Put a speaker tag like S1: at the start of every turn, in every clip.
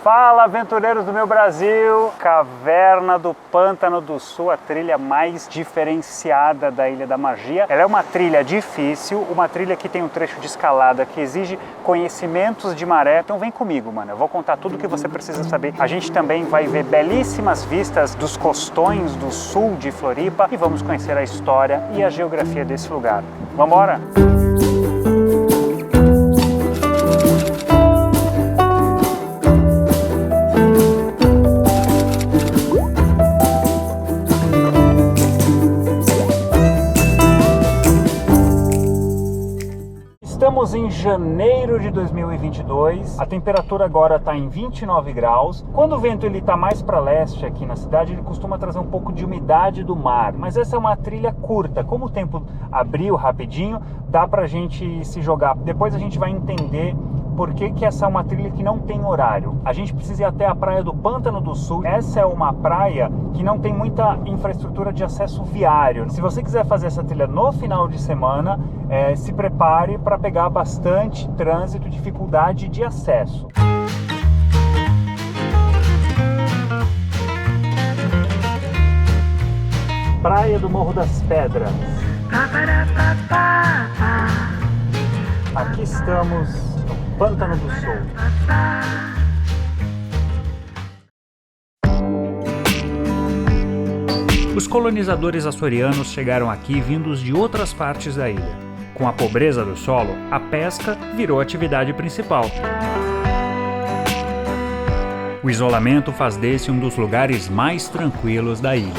S1: Fala, aventureiros do meu Brasil! Caverna do Pântano do Sul, a trilha mais diferenciada da Ilha da Magia. Ela é uma trilha difícil, uma trilha que tem um trecho de escalada que exige conhecimentos de maré. Então vem comigo, mano, eu vou contar tudo o que você precisa saber. A gente também vai ver belíssimas vistas dos costões do sul de Floripa e vamos conhecer a história e a geografia desse lugar. Vamos embora? Estamos em janeiro de 2022, a temperatura agora está em 29 graus. Quando o vento está mais para leste aqui na cidade, ele costuma trazer um pouco de umidade do mar. Mas essa é uma trilha curta, como o tempo abriu rapidinho, dá pra gente se jogar. Depois a gente vai entender por que essa é uma trilha que não tem horário. A gente precisa ir até a praia do Pântano do Sul. Essa é uma praia que não tem muita infraestrutura de acesso viário. Se você quiser fazer essa trilha no final de semana, se prepare para pegar bastante trânsito, dificuldade de acesso. Praia do Morro das Pedras. Aqui estamos no Pântano do Sul. Os colonizadores açorianos chegaram aqui vindos de outras partes da ilha. Com a pobreza do solo, a pesca virou a atividade principal. O isolamento faz desse um dos lugares mais tranquilos da ilha.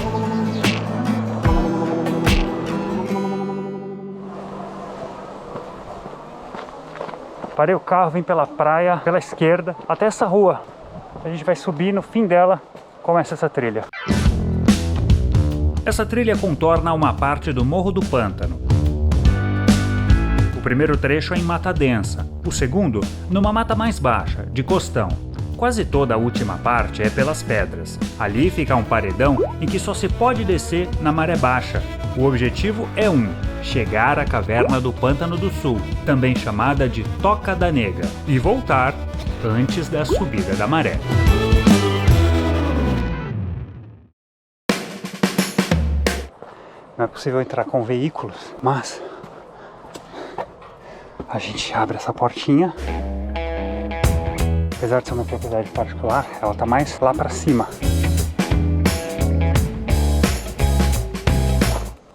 S1: Parei o carro, vim pela praia, pela esquerda, até essa rua. A gente vai subir, no fim dela começa essa trilha. Essa trilha contorna uma parte do Morro do Pântano. O primeiro trecho é em mata densa, o segundo numa mata mais baixa, de costão. Quase toda a última parte é pelas pedras. Ali fica um paredão em que só se pode descer na maré baixa. O objetivo é chegar à Caverna do Pântano do Sul, também chamada de Toca da Nega, e voltar antes da subida da maré. Não é possível entrar com veículos, mas a gente abre essa portinha. Apesar de ser uma propriedade particular, ela está mais lá para cima.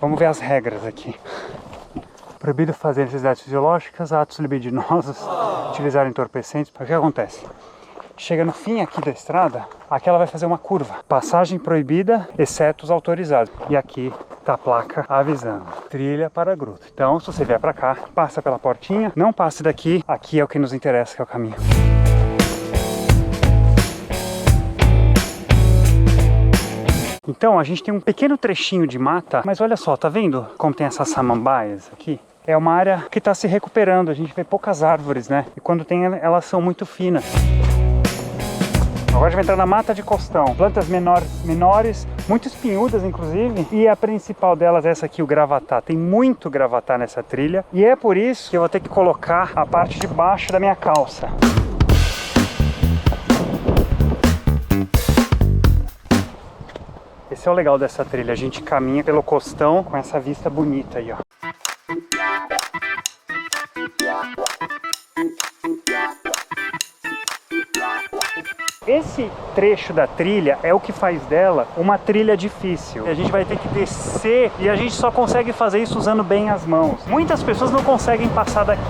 S1: Vamos ver as regras aqui. Proibido fazer necessidades fisiológicas, atos libidinosos, utilizar entorpecentes. O que acontece? Chega no fim aqui da estrada, aqui ela vai fazer uma curva. Passagem proibida, exceto os autorizados. E aqui tá a placa avisando. Trilha para gruta. Então, se você vier para cá, passa pela portinha, não passe daqui. Aqui é o que nos interessa, que é o caminho. Então, a gente tem um pequeno trechinho de mata, mas olha só, tá vendo como tem essas samambaias aqui? É uma área que está se recuperando, a gente vê poucas árvores, né? E quando tem, elas são muito finas. Agora a gente vai entrar na mata de costão. Plantas menores, muito espinhudas inclusive. E a principal delas é essa aqui, o gravatá. Tem muito gravatá nessa trilha. E é por isso que eu vou ter que colocar a parte de baixo da minha calça. Esse é o legal dessa trilha, a gente caminha pelo costão com essa vista bonita aí, ó. Esse trecho da trilha é o que faz dela uma trilha difícil. A gente vai ter que descer e a gente só consegue fazer isso usando bem as mãos. Muitas pessoas não conseguem passar daqui.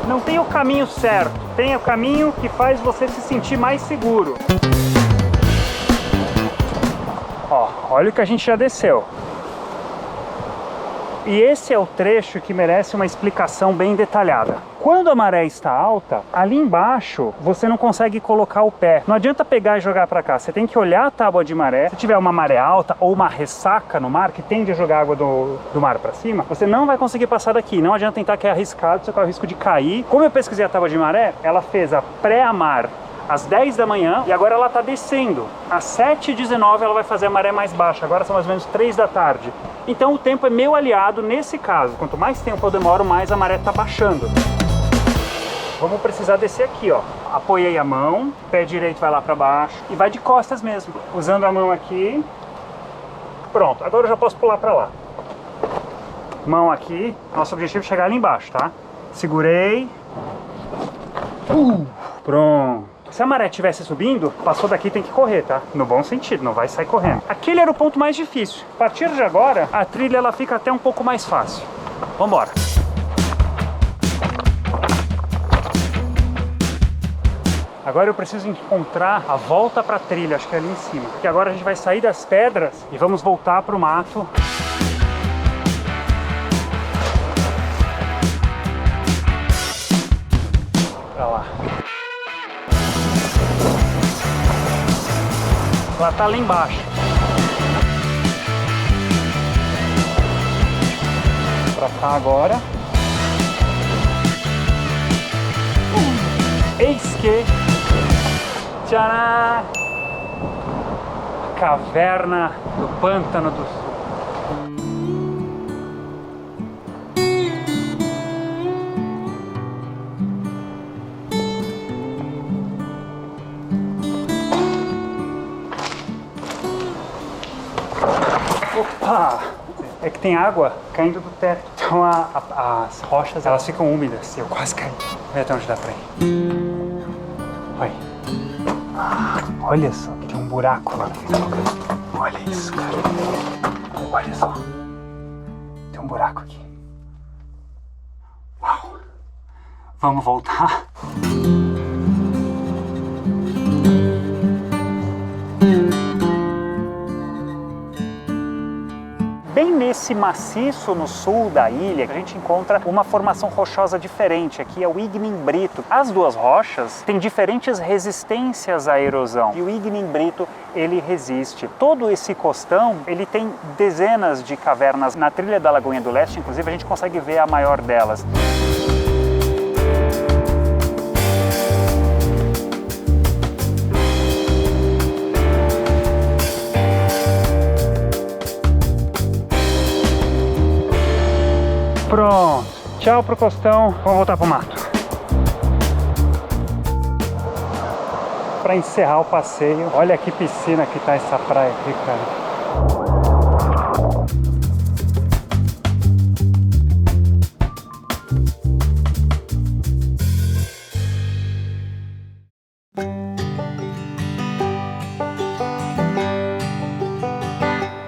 S1: Não tem o caminho certo, tem o caminho que faz você se sentir mais seguro. Ó, olha o que a gente já desceu. E esse é o trecho que merece uma explicação bem detalhada. Quando a maré está alta, ali embaixo você não consegue colocar o pé. Não adianta pegar e jogar para cá, você tem que olhar a tábua de maré. Se tiver uma maré alta ou uma ressaca no mar, que tende a jogar água do mar para cima, você não vai conseguir passar daqui. Não adianta tentar, que é arriscado, você corre o risco de cair. Como eu pesquisei a tábua de maré, ela fez a pré-amar às 10 da manhã e agora ela está descendo. Às 7h19 ela vai fazer a maré mais baixa, agora são mais ou menos 3 da tarde. Então o tempo é meu aliado nesse caso. Quanto mais tempo eu demoro, mais a maré está baixando. Vamos precisar descer aqui, ó. Apoiei a mão, pé direito vai lá para baixo e vai de costas mesmo. Usando a mão aqui. Pronto, agora eu já posso pular para lá. Mão aqui. Nosso objetivo é chegar ali embaixo, tá? Segurei. Pronto. Se a maré estivesse subindo, passou daqui, tem que correr, tá? No bom sentido, não vai sair correndo. Aquele era o ponto mais difícil. A partir de agora, a trilha ela fica até um pouco mais fácil. Vambora. Agora eu preciso encontrar a volta para a trilha, acho que é ali em cima. Porque agora a gente vai sair das pedras e vamos voltar para o mato. Pra lá. Ela tá lá embaixo. Pra cá agora. Eis que... Tcharam! A caverna do Pântano do Sul. Opa! É que tem água caindo do teto. Então as rochas elas ficam úmidas. Eu quase caí. Vê até onde dá pra ir. Olha. Olha só, tem um buraco lá. Olha isso, cara. Olha só. Tem um buraco aqui. Uau. Vamos voltar? Bem nesse maciço no sul da ilha, a gente encontra uma formação rochosa diferente. Aqui é o Ignem Brito. As duas rochas têm diferentes resistências à erosão. E o Ignem Brito, ele resiste. Todo esse costão, ele tem dezenas de cavernas. Na trilha da Lagoinha do Leste, inclusive, a gente consegue ver a maior delas. Pronto, tchau pro costão, vamos voltar pro mato. Para encerrar o passeio, olha que piscina que tá essa praia aqui, cara.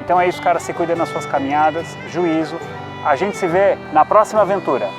S1: Então é isso, cara, se cuida nas suas caminhadas, juízo. A gente se vê na próxima aventura.